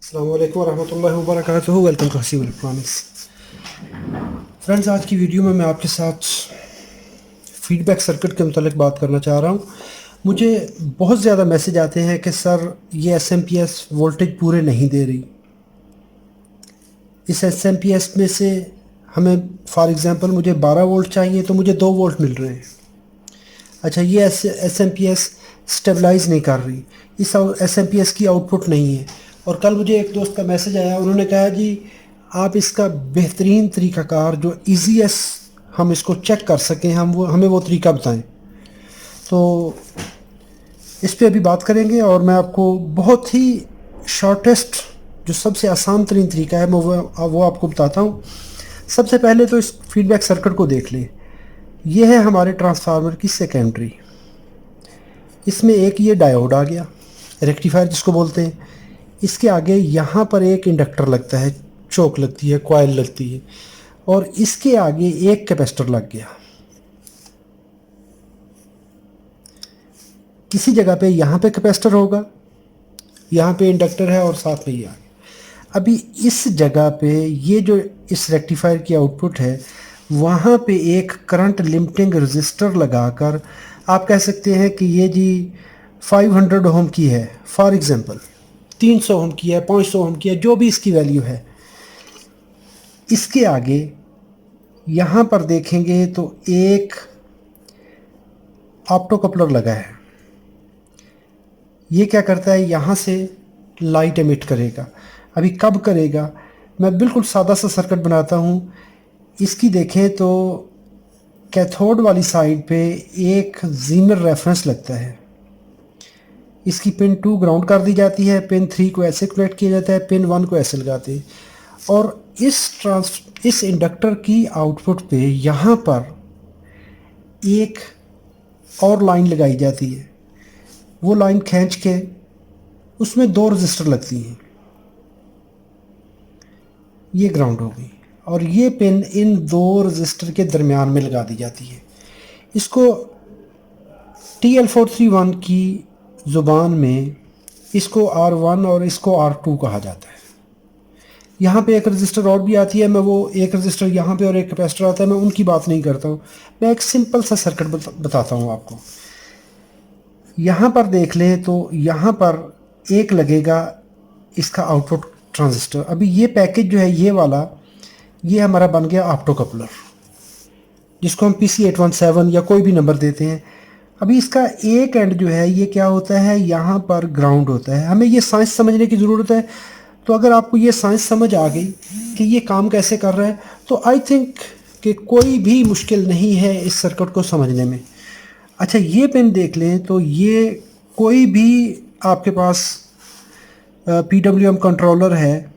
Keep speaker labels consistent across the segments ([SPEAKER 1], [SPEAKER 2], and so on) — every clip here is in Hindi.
[SPEAKER 1] अस्सलाम वालेकुम रहमतुल्लाहि व बरकातुहू। Welcome to Haseeb electronics. Friends, आज की वीडियो में मैं आपके साथ फीडबैक सर्किट के मुतालिक बात करना चाह रहा हूँ। मुझे बहुत ज़्यादा मैसेज आते हैं कि सर ये एसएमपीएस वोल्टेज पूरे नहीं दे रही। इस एसएमपीएस में से हमें फॉर एग्ज़ाम्पल मुझे 12 वोल्ट चाहिए तो मुझे 2 वोल्ट मिल रहे हैं। अच्छा, ये एसएमपीएस स्टेबलाइज नहीं कर रही, इस एसएमपीएस की आउटपुट नहीं है। और कल मुझे एक दोस्त का मैसेज आया, उन्होंने कहा जी आप इसका बेहतरीन तरीक़ाकार जो ईजीएस हम इसको चेक कर सकें, हमें वो तरीका बताएं। तो इस पे अभी बात करेंगे और मैं आपको बहुत ही शॉर्टेस्ट जो सबसे आसान तरीन तरीका है मैं वो आपको बताता हूँ। सबसे पहले तो इस फीडबैक सर्किट को देख लें। ये है हमारे ट्रांसफार्मर की सेकेंडरी। इसमें एक ये डायोड आ गया, रेक्टिफायर जिसको बोलते हैं। इसके आगे यहाँ पर एक इंडक्टर लगता है, चोक लगती है, कॉइल लगती है, और इसके आगे एक कैपेसिटर लग गया। किसी जगह पे यहाँ पे कैपेसिटर होगा, यहाँ पे इंडक्टर है और साथ में ये आगे। अभी इस जगह पे ये जो इस रेक्टिफायर की आउटपुट है, वहाँ पे एक करंट लिमिटिंग रजिस्टर लगाकर आप कह सकते हैं कि ये जी 500 ओम की है, फॉर एग्जांपल 300 ओम की है, 500 ओम की है, जो भी इसकी वैल्यू है। इसके आगे यहाँ पर देखेंगे तो एक ऑप्टो कपलर लगा है। ये क्या करता है, यहाँ से लाइट एमिट करेगा। अभी कब करेगा, मैं बिल्कुल सादा सा सर्किट बनाता हूँ। इसकी देखें तो कैथोड वाली साइड पे एक जीमर रेफरेंस लगता है। इसकी पिन 2 ग्राउंड कर दी जाती है, पिन 3 को ऐसे कनेक्ट किया जाता है, पिन 1 को ऐसे लगाते हैं। और इस इंडक्टर की आउटपुट पे यहाँ पर एक और लाइन लगाई जाती है। वो लाइन खींच के उसमें 2 रजिस्टर लगती हैं। ये ग्राउंड हो गई और ये पिन इन 2 रजिस्टर के दरमियान में लगा दी जाती है। इसको TL431 की ज़ुबान में इसको R1 और इसको R2 कहा जाता है। यहाँ पे एक रजिस्टर और भी आती है, मैं वो एक रजिस्टर यहाँ पे और एक कैपेसिटर आता है, मैं उनकी बात नहीं करता हूँ। मैं एक सिंपल सा सर्किट बताता हूँ आपको। यहाँ पर देख लें तो यहाँ पर एक लगेगा इसका आउटपुट ट्रांजिस्टर। अभी ये पैकेज जो है ये वाला, ये हमारा बन गया ऑप्टो कपलर, जिसको हम PC817 या कोई भी नंबर देते हैं। अभी इसका एक एंड जो है ये क्या होता है, यहाँ पर ग्राउंड होता है। हमें ये साइंस समझने की ज़रूरत है। तो अगर आपको ये साइंस समझ आ गई कि ये काम कैसे कर रहा है, तो आई थिंक कि कोई भी मुश्किल नहीं है इस सर्किट को समझने में। अच्छा, ये पिन देख लें तो ये कोई भी आपके पास PWM कंट्रोलर है,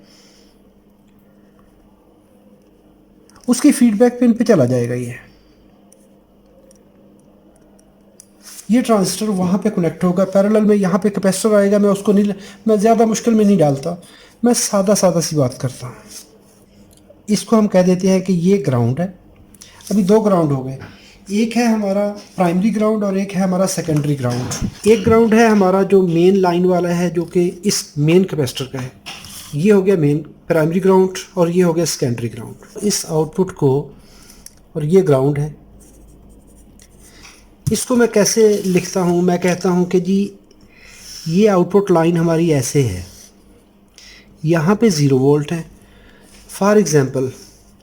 [SPEAKER 1] उसकी फीडबैक पिन पे चला जाएगा। ये ट्रांजिस्टर वहाँ पे कनेक्ट होगा, पैरेलल में यहाँ पे कैपेसिटर आएगा। मैं ज़्यादा मुश्किल में नहीं डालता, मैं सादा सी बात करता हूँ। इसको हम कह देते हैं कि ये ग्राउंड है। अभी 2 ग्राउंड हो गए, एक है हमारा प्राइमरी ग्राउंड और एक है हमारा सेकेंडरी ग्राउंड। एक ग्राउंड है हमारा जो मेन लाइन वाला है, जो कि इस मेन कैपेसिटर का है। ये हो गया मेन प्राइमरी ग्राउंड और ये हो गया सेकेंडरी ग्राउंड। इस आउटपुट को, और ये ग्राउंड है, इसको मैं कैसे लिखता हूँ, मैं कहता हूँ कि जी ये आउटपुट लाइन हमारी ऐसे है। यहाँ पे 0 वोल्ट है। फॉर एग्ज़ाम्पल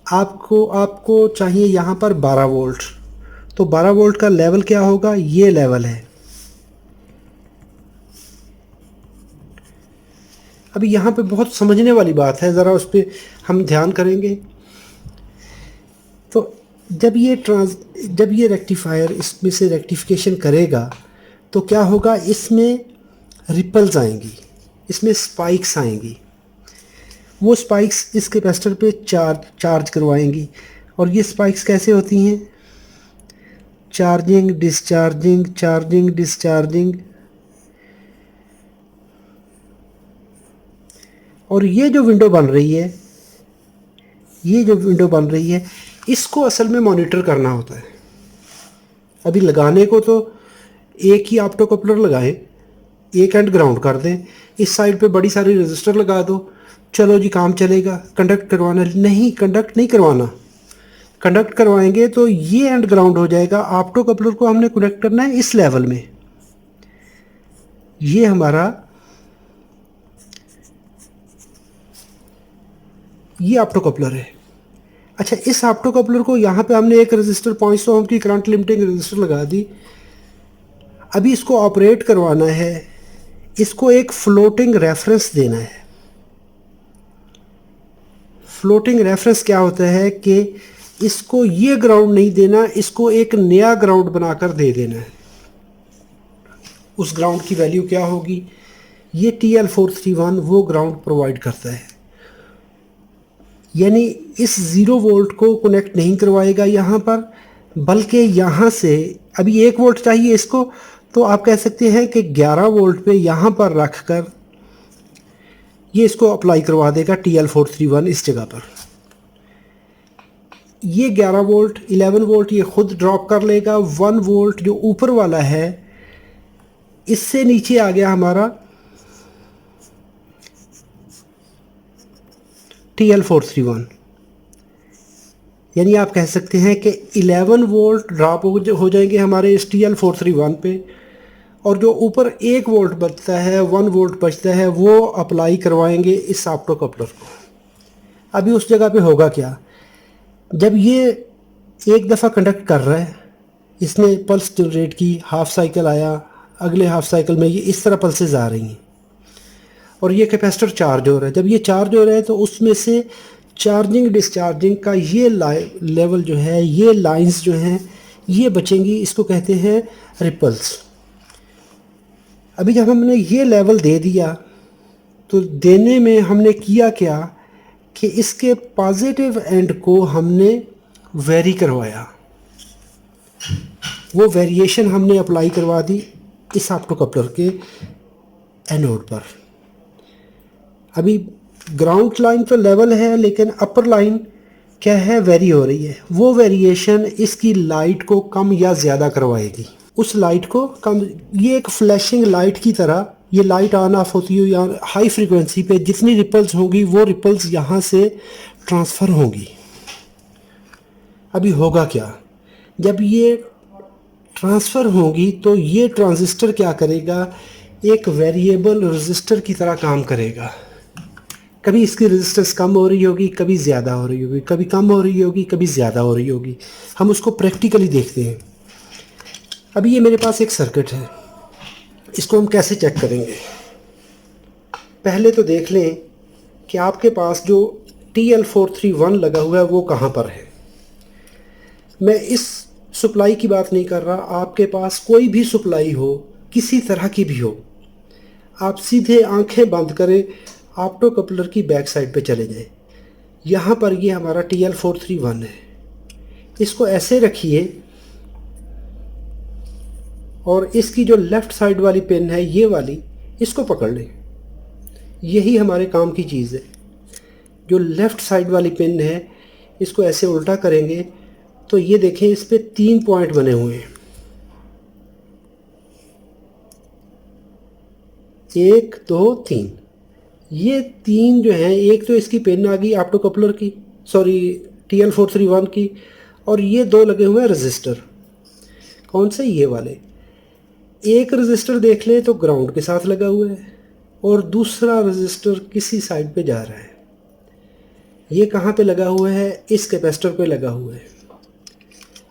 [SPEAKER 1] आपको चाहिए यहाँ पर 12 वोल्ट, तो 12 वोल्ट का लेवल क्या होगा, ये लेवल है। अभी यहाँ पे बहुत समझने वाली बात है, ज़रा उस पर हम ध्यान करेंगे। तो जब ये रेक्टिफायर इसमें से रेक्टिफिकेशन करेगा तो क्या होगा, इसमें रिपल्स आएंगी, इसमें स्पाइक्स आएंगी। वो स्पाइक्स इस कैपेसिटर पे चार्ज करवाएंगी। और ये स्पाइक्स कैसे होती हैं, चार्जिंग डिस्चार्जिंग, चार्जिंग डिस्चार्जिंग। और ये जो विंडो बन रही है, इसको असल में मॉनिटर करना होता है। अभी लगाने को तो एक ही ऑप्टो कपलर लगाएं, एक एंड ग्राउंड कर दें, इस साइड पे बड़ी सारी रजिस्टर लगा दो, चलो जी काम चलेगा। कंडक्ट करवाना नहीं, कंडक्ट नहीं करवाना। कंडक्ट करवाएंगे तो ये एंड ग्राउंड हो जाएगा। ऑप्टो कपलर को हमने कनेक्ट करना है इस लेवल में। ये हमारा ये ऑप्टो कपलर है। अच्छा, इस ऑप्टो कपलर को यहाँ पे हमने एक रजिस्टर 500 ओम की करंट लिमिटिंग रजिस्टर लगा दी। अभी इसको ऑपरेट करवाना है, इसको एक फ्लोटिंग रेफरेंस देना है। फ्लोटिंग रेफरेंस क्या होता है कि इसको ये ग्राउंड नहीं देना, इसको एक नया ग्राउंड बनाकर दे देना है। उस ग्राउंड की वैल्यू क्या होगी? ये TL431 वो ग्राउंड प्रोवाइड करता है। यानी इस 0 वोल्ट को कनेक्ट नहीं करवाएगा यहाँ पर, बल्कि यहाँ से अभी 1 वोल्ट चाहिए इसको, तो आप कह सकते हैं कि 11 वोल्ट पे यहाँ पर रख कर ये इसको अप्लाई करवा देगा TL431 इस जगह पर। ये 11 वोल्ट 11 वोल्ट ये खुद ड्रॉप कर लेगा। 1 वोल्ट जो ऊपर वाला है, इससे नीचे आ गया हमारा TL431। यानी आप कह सकते हैं कि 11 वोल्ट ड्रॉप हो जाएंगे हमारे इस TL431 पे, और जो ऊपर 1 वोल्ट बचता है, 1 वोल्ट बचता है, वो अप्लाई करवाएंगे इस ऑप्टो कपलर को। अभी उस जगह पे होगा क्या? जब ये एक दफ़ा कंडक्ट कर रहा है, इसने पल्स जनरेट की, हाफ साइकिल आया, अगले हाफ साइकिल में ये इस तरह पल्सेस आ रही हैं और ये कैपेसिटर चार्ज हो रहा है। जब ये चार्ज हो रहा है तो उसमें से चार्जिंग डिस्चार्जिंग का ये लेवल जो है, ये लाइंस जो हैं, ये बचेंगी। इसको कहते हैं रिपल्स। अभी जब हमने ये लेवल दे दिया, तो देने में हमने किया क्या कि इसके पॉजिटिव एंड को हमने वेरी करवाया। वो वेरिएशन हमने अप्लाई करवा दी इस ऑप्टो कपलर के एनोड पर। अभी ग्राउंड लाइन तो लेवल है, लेकिन अपर लाइन क्या है, वेरी हो रही है। वो वेरिएशन इसकी लाइट को कम या ज़्यादा करवाएगी। उस लाइट को कम, ये एक फ्लैशिंग लाइट की तरह ये लाइट ऑन ऑफ होती है। या हाई फ्रीक्वेंसी पे जितनी रिपल्स होगी वो रिपल्स यहाँ से ट्रांसफ़र होंगी। अभी होगा क्या? जब ये ट्रांसफ़र होगी तो ये ट्रांजिस्टर क्या करेगा, एक वेरिएबल रेजिस्टर की तरह काम करेगा। कभी इसकी रेजिस्टेंस कम हो रही होगी, कभी ज़्यादा हो रही होगी, कभी कम हो रही होगी, कभी ज़्यादा हो रही होगी। हम उसको प्रैक्टिकली देखते हैं। अभी ये मेरे पास एक सर्किट है, इसको हम कैसे चेक करेंगे? पहले तो देख लें कि आपके पास जो TL431 लगा हुआ है वो कहाँ पर है। मैं इस सप्लाई की बात नहीं कर रहा, आपके पास कोई भी सप्लाई हो, किसी तरह की भी हो, आप सीधे आंखें बंद करें, ऑप्टो कपलर की बैक साइड पे चले जाएं। यहाँ पर ये हमारा TL431 है। इसको ऐसे रखिए और इसकी जो लेफ़्ट साइड वाली पिन है, ये वाली, इसको पकड़ लें। यही हमारे काम की चीज़ है। जो लेफ़्ट साइड वाली पिन है, इसको ऐसे उल्टा करेंगे तो ये देखें, इस पे 3 पॉइंट बने हुए हैं। 1 2 3। ये 3 जो हैं, एक तो इसकी पिन आ गई ऑप्टो कपलर की, सॉरी TL431 की, और ये 2 लगे हुए हैं रजिस्टर। कौन से? ये वाले। एक रजिस्टर देख लें तो ग्राउंड के साथ लगा हुआ है और दूसरा रजिस्टर किसी साइड पे जा रहा है। ये कहाँ पे लगा हुआ है? इस कैपेसिटर पे लगा हुआ है।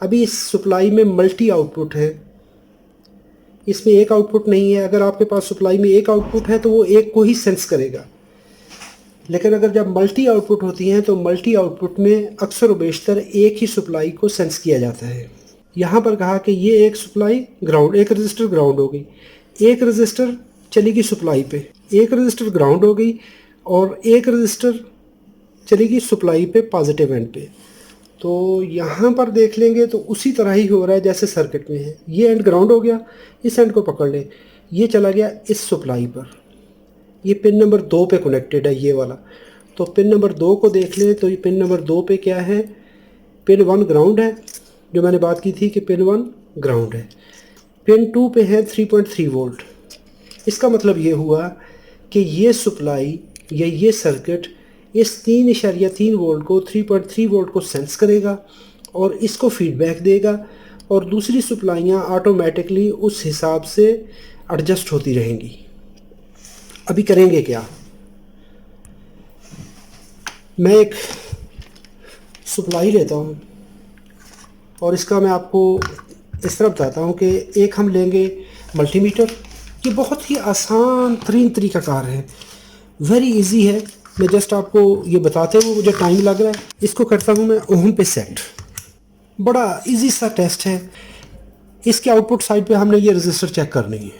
[SPEAKER 1] अभी इस सप्लाई में मल्टी आउटपुट है, इसमें एक आउटपुट नहीं है। अगर आपके पास सप्लाई में एक आउटपुट है तो वो एक को ही सेंस करेगा, लेकिन अगर जब मल्टी आउटपुट होती हैं तो मल्टी आउटपुट में अक्सर व बेशतर एक ही सप्लाई को सेंस किया जाता है। यहाँ पर कहा कि ये एक सप्लाई ग्राउंड, एक रजिस्टर ग्राउंड हो गई, एक रजिस्टर चली गई सप्लाई पे, एक रजिस्टर ग्राउंड हो गई और एक रजिस्टर चली गई सप्लाई पे पॉजिटिव एंड पे। तो यहाँ पर देख लेंगे तो उसी तरह ही हो रहा है जैसे सर्किट में है। ये एंड ग्राउंड हो गया, इस एंड को पकड़ लें, ये चला गया इस सप्लाई पर, ये पिन नंबर 2 पे कनेक्टेड है ये वाला। तो पिन नंबर 2 को देख लें तो ये पिन नंबर 2 पे क्या है? पिन 1 ग्राउंड है, जो मैंने बात की थी कि पिन 1 ग्राउंड है। पिन 2 पे है 3.3 वोल्ट। इसका मतलब ये हुआ कि ये सप्लाई या ये सर्किट इस 3.3 वोल्ट को 3.3 वोल्ट को सेंस करेगा और इसको फीडबैक देगा और दूसरी सप्लाइयाँ ऑटोमेटिकली उस हिसाब से एडजस्ट होती रहेंगी। अभी करेंगे क्या, मैं एक सप्लाई लेता हूँ और इसका मैं आपको इस तरह बताता हूँ कि एक हम लेंगे मल्टीमीटर। ये बहुत ही आसान तरीन तरीक़ाकार है, वेरी इजी है। मैं जस्ट आपको ये बताते हुए मुझे टाइम लग रहा है। इसको करता हूँ मैं ओम पे सेट। बड़ा इजी सा टेस्ट है। इसके आउटपुट साइड पे हमने ये रजिस्टर चेक करनी है।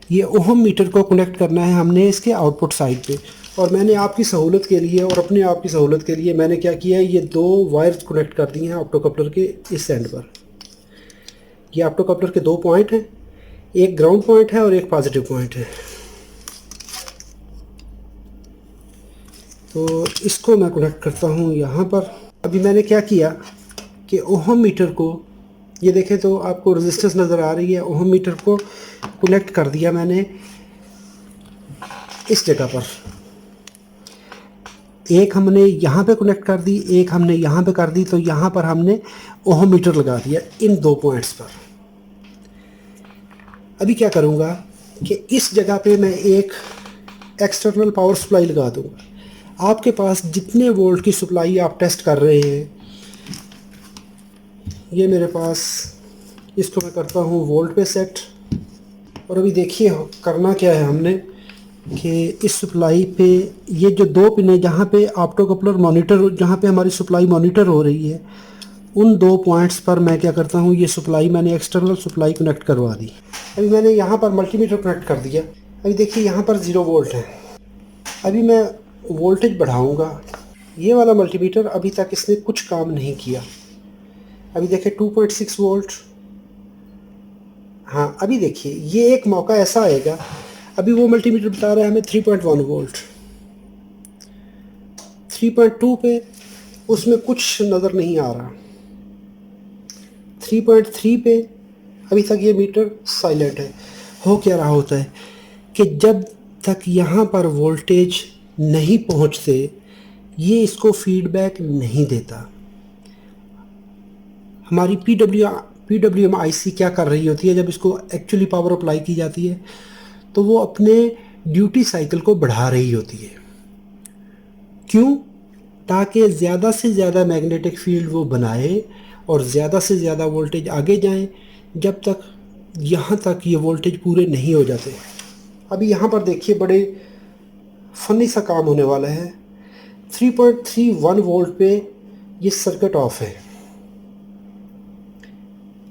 [SPEAKER 1] ये ओम मीटर को कनेक्ट करना है हमने इसके आउटपुट साइड पे। और मैंने आपकी सहूलत के लिए और अपने आप की सहूलत के लिए मैंने क्या किया है, ये 2 वायर्स कनेक्ट कर दिए हैं ऑप्टोकपलर के इस एंड पर। ये ऑप्टोकपलर के 2 पॉइंट हैं, एक ग्राउंड पॉइंट है और एक पॉजिटिव पॉइंट है। तो इसको मैं कनेक्ट करता हूँ यहाँ पर। अभी मैंने क्या किया कि ओम मीटर को, ये देखें तो आपको रेजिस्टेंस नज़र आ रही है, ओम मीटर को कनेक्ट कर दिया मैंने इस जगह पर। एक हमने यहाँ पे कनेक्ट कर दी, एक हमने यहाँ पे कर दी। तो यहाँ पर हमने ओम मीटर लगा दिया इन 2 पॉइंट्स पर। अभी क्या करूँगा कि इस जगह पे मैं एक एक्सटर्नल पावर सप्लाई लगा दूँगा। आपके पास जितने वोल्ट की सप्लाई आप टेस्ट कर रहे हैं, ये मेरे पास, इसको मैं करता हूँ वोल्ट पे सेट। और अभी देखिए करना क्या है हमने कि इस सप्लाई पे ये जो 2 पिन है जहाँ पे ऑप्टोकपलर मॉनिटर, जहाँ पे हमारी सप्लाई मॉनिटर हो रही है, उन 2 पॉइंट्स पर मैं क्या करता हूँ, ये सप्लाई मैंने एक्सटर्नल सप्लाई कनेक्ट करवा दी। अभी मैंने यहाँ पर मल्टीमीटर कनेक्ट कर दिया। अभी देखिए यहाँ पर 0 वोल्ट है। अभी मैं वोल्टेज बढ़ाऊँगा। ये वाला मल्टीमीटर अभी तक इसने कुछ काम नहीं किया। अभी देखिए 2.6 वोल्ट। हाँ अभी देखिए ये एक मौका ऐसा आएगा, अभी वो मल्टीमीटर बता रहा है हमें 3.1 वोल्ट। 3.2 पे उसमें कुछ नज़र नहीं आ रहा। 3.3 पे अभी तक ये मीटर साइलेंट है। हो क्या रहा होता है कि जब तक यहाँ पर वोल्टेज नहीं पहुँचते ये इसको फीडबैक नहीं देता। हमारी PWM IC क्या कर रही होती है, जब इसको एक्चुअली पावर अप्लाई की जाती है तो वो अपने ड्यूटी साइकिल को बढ़ा रही होती है। क्यों? ताकि ज़्यादा से ज़्यादा मैग्नेटिक फील्ड वो बनाए और ज़्यादा से ज़्यादा वोल्टेज आगे जाएं, जब तक यहाँ तक ये वोल्टेज पूरे नहीं हो जाते। अभी यहाँ पर देखिए बड़े फनी सा काम होने वाला है। 3.31 वोल्ट पे ये सर्किट ऑफ है।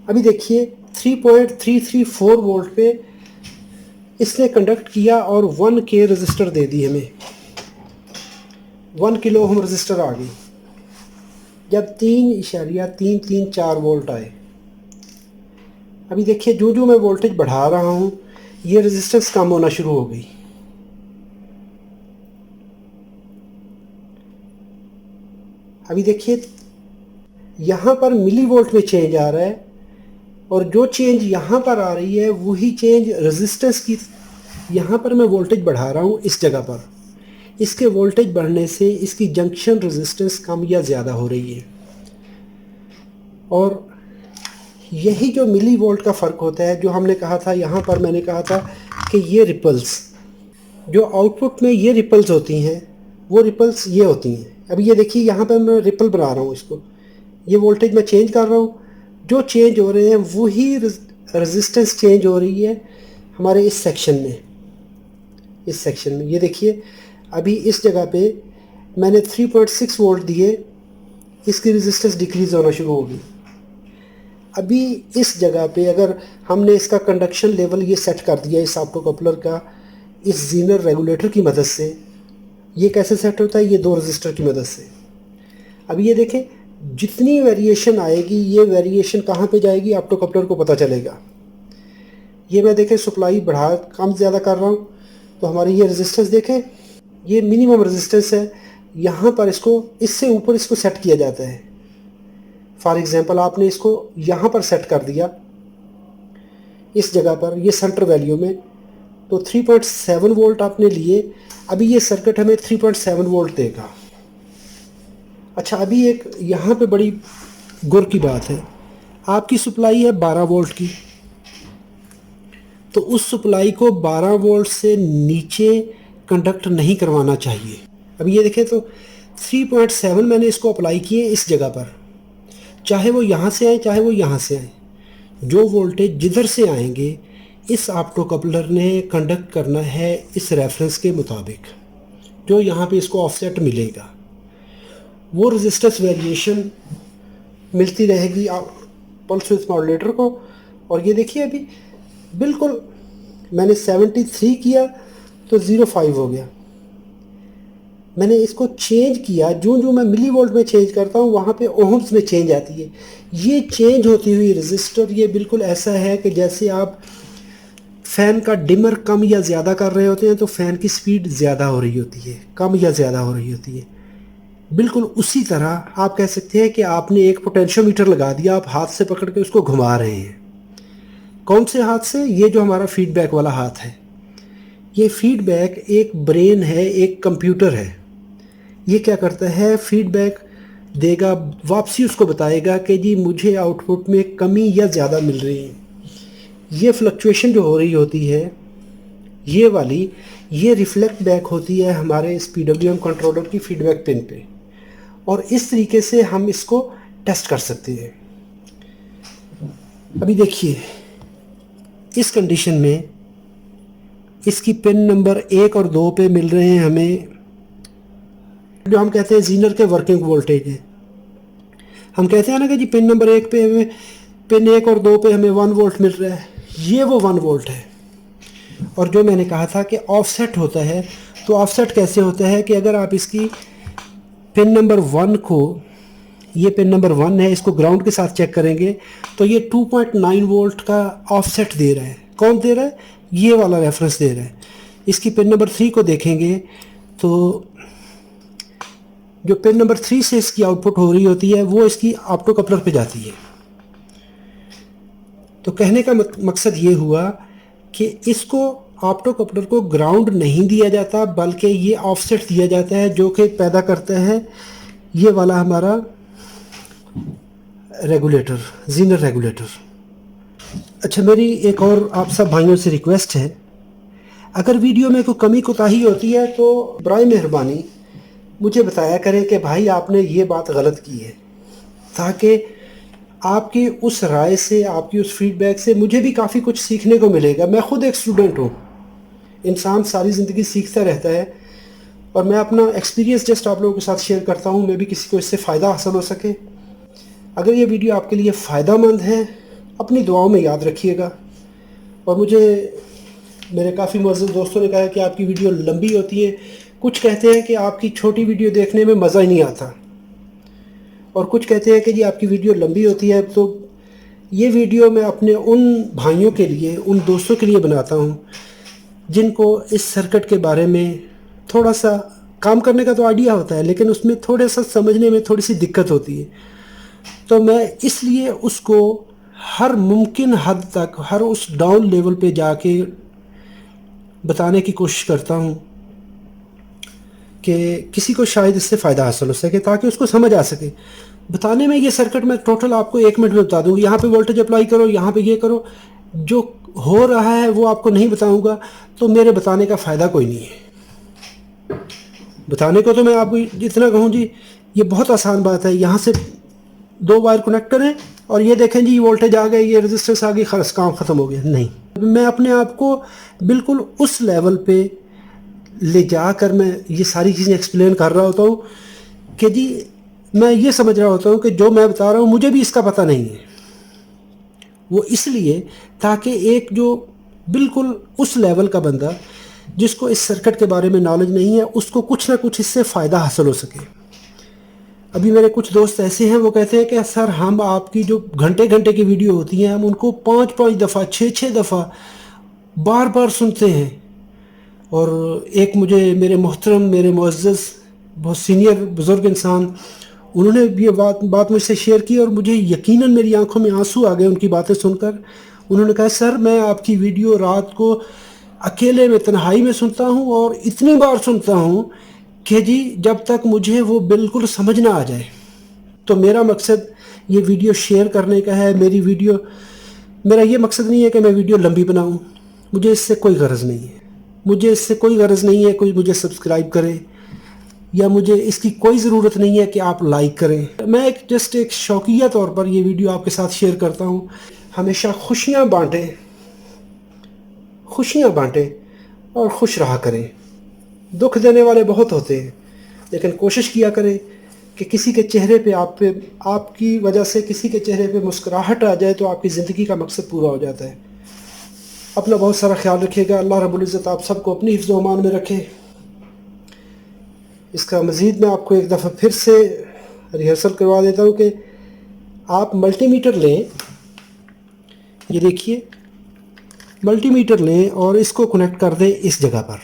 [SPEAKER 1] अभी देखिए 3.334 वोल्ट पे इसने कंडक्ट किया और 1K रजिस्टर दे दी हमें। 1 किलो ओम रजिस्टर आ गई जब 3.334 वोल्ट आए। अभी देखिए जो जो मैं वोल्टेज बढ़ा रहा हूँ ये रेजिस्टेंस कम होना शुरू हो गई। अभी देखिए यहाँ पर मिली वोल्ट में चेंज आ रहा है और जो चेंज यहाँ पर आ रही है वही चेंज रेजिस्टेंस की। यहाँ पर मैं वोल्टेज बढ़ा रहा हूँ इस जगह पर, इसके वोल्टेज बढ़ने से इसकी जंक्शन रेजिस्टेंस कम या ज़्यादा हो रही है। और यही जो मिली वोल्ट का फ़र्क होता है, जो हमने कहा था, यहाँ पर मैंने कहा था कि ये रिपल्स, जो आउटपुट में ये रिपल्स होती हैं, वो रिपल्स ये होती हैं। अभी ये देखिए यहाँ पर मैं रिपल बना रहा हूँ इसको, ये वोल्टेज मैं चेंज कर रहा हूँ। जो चेंज हो रहे हैं वही रेजिस्टेंस चेंज हो रही है हमारे इस सेक्शन में। इस सेक्शन में ये देखिए अभी इस जगह पे मैंने 3.6 वोल्ट दिए, इसकी रेजिस्टेंस डिक्रीज़ होना शुरू हो गई। अभी इस जगह पे अगर हमने इसका कंडक्शन लेवल ये सेट कर दिया इस ऑप्टोकपलर का इस जीनर रेगुलेटर की मदद से। ये कैसे सेट होता है? ये 2 रजिस्टर की मदद से। अभी ये देखें जितनी वेरिएशन आएगी ये वेरिएशन कहाँ पे जाएगी, ऑप्टोकपलर को पता चलेगा। ये मैं देखें सप्लाई बढ़ा कम ज़्यादा कर रहा हूँ तो हमारी ये रेजिस्टेंस देखें, ये मिनिमम रेजिस्टेंस है। यहाँ पर इसको इससे ऊपर इसको सेट किया जाता है। फॉर एग्जांपल आपने इसको यहाँ पर सेट कर दिया इस जगह पर, ये सेंटर वैल्यू में, तो 3.7 वोल्ट आपने लिए। अभी ये सर्किट हमें 3.7 वोल्ट देगा। अच्छा, अभी एक यहाँ पे बड़ी गुर की बात है, आपकी सप्लाई है 12 वोल्ट की, तो उस सप्लाई को 12 वोल्ट से नीचे कंडक्ट नहीं करवाना चाहिए। अब ये देखें तो 3.7 मैंने इसको अप्लाई किए इस जगह पर, चाहे वो यहाँ से आए चाहे वो यहाँ से आए, जो वोल्टेज जिधर से आएंगे इस ऑप्टो कपलर ने कंडक्ट करना है इस रेफरेंस के मुताबिक, जो यहाँ पे इसको ऑफसेट मिलेगा। वो रेजिस्टेंस वेरिएशन मिलती रहेगी पल्स विड्थ मॉड्यूलेटर को। और ये देखिए अभी बिल्कुल मैंने 73 किया तो 0.5 हो गया। मैंने इसको चेंज किया, जो मैं मिली वोल्ट में चेंज करता हूँ वहाँ पे ओम्स में चेंज आती है। ये चेंज होती हुई रजिस्टर ये बिल्कुल ऐसा है कि जैसे आप फ़ैन का डिमर कम या ज़्यादा कर रहे होते हैं तो फ़ैन की स्पीड ज़्यादा हो रही होती है, कम या ज़्यादा हो रही होती है। बिल्कुल उसी तरह आप कह सकते हैं कि आपने एक पोटेंशियोमीटर लगा दिया, आप हाथ से पकड़ के उसको घुमा रहे हैं। कौन से हाथ से? ये जो हमारा फीडबैक वाला हाथ है। ये फीडबैक एक ब्रेन है, एक कंप्यूटर है। ये क्या करता है, फीडबैक देगा, वापसी उसको बताएगा कि जी मुझे आउटपुट में कमी या ज़्यादा मिल रही है। ये फ्लक्चुएशन जो हो रही होती है ये वाली, ये रिफ्लेक्ट बैक होती है हमारे इस PWM कंट्रोलर की फीडबैक पिन पे, और इस तरीके से हम इसको टेस्ट कर सकते हैं। अभी देखिए इस कंडीशन में इसकी पिन नंबर 1 और 2 पे मिल रहे हैं हमें जो हम कहते हैं जीनर के वर्किंग वोल्टेज है। हम कहते हैं ना कि जी पिन नंबर 1 पे हमें, पिन 1 और 2 पे हमें 1 वोल्ट मिल रहा है, ये वो 1 वोल्ट है। और जो मैंने कहा था कि ऑफसेट होता है, तो ऑफसेट कैसे होता है कि अगर आप इसकी पिन नंबर 1 को, ये पिन नंबर 1 है, इसको ग्राउंड के साथ चेक करेंगे तो ये 2.9 वोल्ट का ऑफसेट दे रहा है। कौन दे रहा है? ये वाला रेफरेंस दे रहा है। इसकी पिन नंबर 3 को देखेंगे तो जो पिन नंबर 3 से इसकी आउटपुट हो रही होती है वो इसकी ऑप्टो कपलर पे जाती है। तो कहने का मकसद ये हुआ कि इसको ऑप्टो कपलर को ग्राउंड नहीं दिया जाता, बल्कि ये ऑफसेट दिया जाता है जो कि पैदा करता है ये वाला हमारा रेगुलेटर, जीनर रेगुलेटर। अच्छा, मेरी एक और आप सब भाइयों से रिक्वेस्ट है, अगर वीडियो में कोई कमी कोताही होती है तो बराए मेहरबानी मुझे बताया करें कि भाई आपने ये बात गलत की है, ताकि आपकी उस राय से, आपकी उस फीडबैक से मुझे भी काफ़ी कुछ सीखने को मिलेगा। मैं ख़ुद एक स्टूडेंट हूँ, इंसान सारी ज़िंदगी सीखता रहता है, और मैं अपना एक्सपीरियंस जस्ट आप लोगों के साथ शेयर करता हूँ, मैं भी किसी को इससे फ़ायदा हासिल हो सके। अगर ये वीडियो आपके लिए फ़ायदेमंद है अपनी दुआओं में याद रखिएगा। और मुझे मेरे काफ़ी मुअज़्ज़ज़ दोस्तों ने कहा है कि आपकी वीडियो लंबी होती है, कुछ कहते हैं कि आपकी छोटी वीडियो देखने में मज़ा ही नहीं आता, और कुछ कहते हैं कि जी आपकी वीडियो लंबी होती है। तो ये वीडियो मैं अपने उन भाइयों के लिए, उन दोस्तों के लिए बनाता हूँ जिनको इस सर्किट के बारे में थोड़ा सा काम करने का तो आइडिया होता है, लेकिन उसमें थोड़ा सा समझने में थोड़ी सी दिक्कत होती है। तो मैं इसलिए उसको हर मुमकिन हद तक, हर उस डाउन लेवल पे जाके बताने की कोशिश करता हूँ कि किसी को शायद इससे फ़ायदा हासिल हो सके, ताकि उसको समझ आ सके। बताने में ये सर्किट मैं टोटल आपको 1 मिनट में बता दूँगी, यहाँ पे वोल्टेज अप्लाई करो, यहाँ पे ये करो, जो हो रहा है वो आपको नहीं बताऊँगा, तो मेरे बताने का फ़ायदा कोई नहीं है। बताने को तो मैं आपको इतना कहूँ जी, ये बहुत आसान बात है, यहाँ से 2 वायर कनेक्ट करें और ये देखें जी वोल्टेज आ गए, ये रेजिस्टेंस आ गई, खलास काम ख़त्म हो गया। नहीं, मैं अपने आप को बिल्कुल उस लेवल पे ले जाकर मैं ये सारी चीज़ें एक्सप्लेन कर रहा होता हूँ कि जी मैं ये समझ रहा होता हूँ कि जो मैं बता रहा हूँ मुझे भी इसका पता नहीं है। वो इसलिए ताकि एक जो बिल्कुल उस लेवल का बंदा जिसको इस सर्किट के बारे में नॉलेज नहीं है, उसको कुछ ना कुछ इससे फ़ायदा हासिल हो सके। अभी मेरे कुछ दोस्त ऐसे हैं, वो कहते हैं कि सर हम आपकी जो घंटे घंटे की वीडियो होती हैं हम उनको 5-5 दफ़ा, 6-6 दफ़ा बार बार सुनते हैं। और एक मुझे मेरे मोहतरम, मेरे मुअज़्ज़ज़, बहुत सीनियर बुज़ुर्ग इंसान, उन्होंने ये बात मुझसे शेयर की और मुझे यकीनन मेरी आंखों में आंसू आ गए उनकी बातें सुनकर। उन्होंने कहा सर मैं आपकी वीडियो रात को अकेले में तन्हाई में सुनता हूँ और इतनी बार सुनता हूँ कि जी जब तक मुझे वो बिल्कुल समझ ना आ जाए। तो मेरा मकसद ये वीडियो शेयर करने का है। मेरा ये मकसद नहीं है कि मैं वीडियो लंबी बनाऊँ, मुझे इससे कोई गरज नहीं है। मुझे इससे कोई गरज नहीं है कोई मुझे सब्सक्राइब करे, या मुझे इसकी कोई ज़रूरत नहीं है कि आप लाइक करें। मैं एक शौकिया तौर पर ये वीडियो आपके साथ शेयर करता हूँ। हमेशा खुशियाँ बांटें और खुश रहा करें। दुख देने वाले बहुत होते हैं, लेकिन कोशिश किया करें कि किसी के चेहरे पे आपकी वजह से किसी के चेहरे पे मुस्कुराहट आ जाए तो आपकी ज़िंदगी का मकसद पूरा हो जाता है। अपना बहुत सारा ख्याल रखिएगा। अल्लाह रब्बुल इज़्ज़त आप सबको अपनी हिफ्ज़ व अमान में रखे। इसका मज़ीद मैं आपको एक दफ़ा फिर से रिहर्सल करवा देता हूँ कि आप मल्टीमीटर लें, ये देखिए मल्टीमीटर लें और इसको कनेक्ट कर दें इस जगह पर,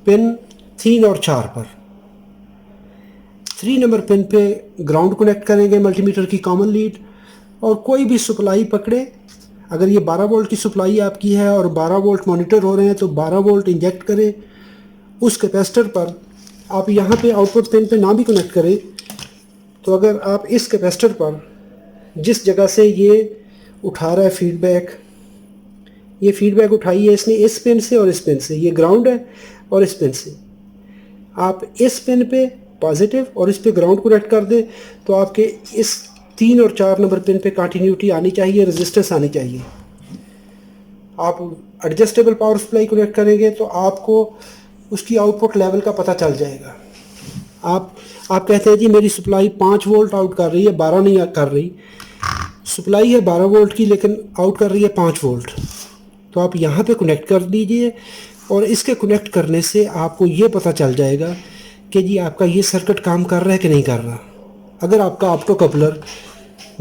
[SPEAKER 1] पिन 3 और 4 पर। 3 नंबर पिन पे ग्राउंड कनेक्ट करेंगे मल्टीमीटर की कॉमन लीड, और कोई भी सप्लाई पकड़े। अगर ये 12 वोल्ट की सप्लाई आपकी है और 12 वोल्ट मॉनिटर हो रहे हैं तो 12 वोल्ट इंजेक्ट करें उस कैपेसिटर पर। आप यहाँ पे आउटपुट पिन पे ना भी कनेक्ट करें तो अगर आप इस कैपेसिटर पर जिस जगह से ये उठा रहा है फीडबैक, ये फीडबैक उठाई है इसने इस पिन से और इस पिन से, ये ग्राउंड है और इस पिन से, आप इस पिन पे पॉजिटिव और इस पे ग्राउंड कनेक्ट कर दें तो आपके इस 3 और 4 नंबर पिन पे कंटिन्यूटी आनी चाहिए, रेजिस्टेंस आनी चाहिए। आप एडजस्टेबल पावर सप्लाई कनेक्ट करेंगे तो आपको उसकी आउटपुट लेवल का पता चल जाएगा। आप कहते हैं जी मेरी सप्लाई 5 वोल्ट आउट कर रही है, 12 नहीं कर रही। सप्लाई है 12 वोल्ट की लेकिन आउट कर रही है 5 वोल्ट, तो आप यहाँ पे कनेक्ट कर दीजिए और इसके कनेक्ट करने से आपको ये पता चल जाएगा कि जी आपका ये सर्किट काम कर रहा है कि नहीं कर रहा। अगर आपका ऑप्टो कपलर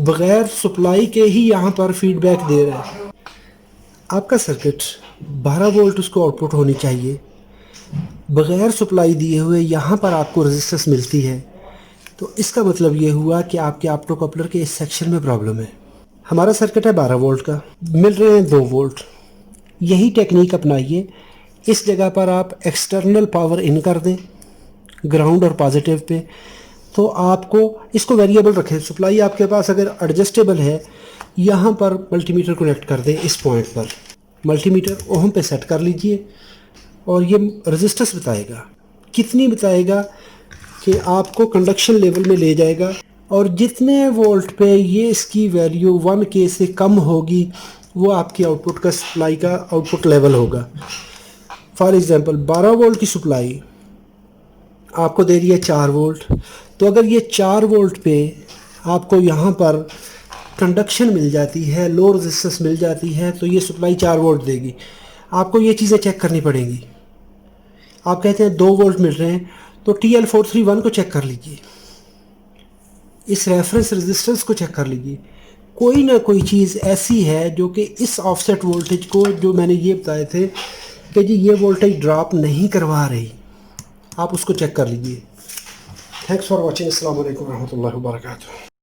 [SPEAKER 1] बग़ैर सप्लाई के ही यहाँ पर फीडबैक दे रहा है, आपका सर्किट 12 वोल्ट उसको आउटपुट होनी चाहिए, बग़ैर सप्लाई दिए हुए यहाँ पर आपको रेजिस्टेंस मिलती है, तो इसका मतलब ये हुआ कि आपके ऑप्टो कपलर के इस सेक्शन में प्रॉब्लम है। हमारा सर्किट है 12 वोल्ट का, मिल रहे हैं 2 वोल्ट। यही टेक्निक अपनाइए। इस जगह पर आप एक्सटर्नल पावर इन कर दें ग्राउंड और पॉजिटिव पे, तो आपको इसको वेरिएबल रखें। सप्लाई आपके पास अगर एडजस्टेबल है, यहाँ पर मल्टीमीटर कनेक्ट कर दें इस पॉइंट पर, मल्टीमीटर ओम पे सेट कर लीजिए और ये रेजिस्टेंस बताएगा, कितनी बताएगा कि आपको कंडक्शन लेवल में ले जाएगा, और जितने वोल्ट पे ये इसकी वैल्यू 1K से कम होगी वो आपकी आउटपुट का सप्लाई का आउटपुट लेवल होगा। फॉर एग्ज़ाम्पल 12 वोल्ट की सप्लाई आपको दे रही है 4 वोल्ट, तो अगर ये 4 वोल्ट पे आपको यहाँ पर कंडक्शन मिल जाती है, लो रेजिस्टेंस मिल जाती है, तो ये सप्लाई 4 वोल्ट देगी। आपको ये चीज़ें चेक करनी पड़ेंगी। आप कहते हैं 2 वोल्ट मिल रहे हैं, तो TL431 को चेक कर लीजिए, इस रेफरेंस रेजिस्टेंस को चेक कर लीजिए। कोई ना कोई चीज़ ऐसी है जो कि इस ऑफसेट वोल्टेज को, जो मैंने ये बताए थे कि जी ये वोल्टेज ड्रॉप नहीं करवा रही, आप उसको चेक कर लीजिए। Thanks for watching. अस्सलाम वालेकुम रहमतुल्लाहि व बरकातुहू।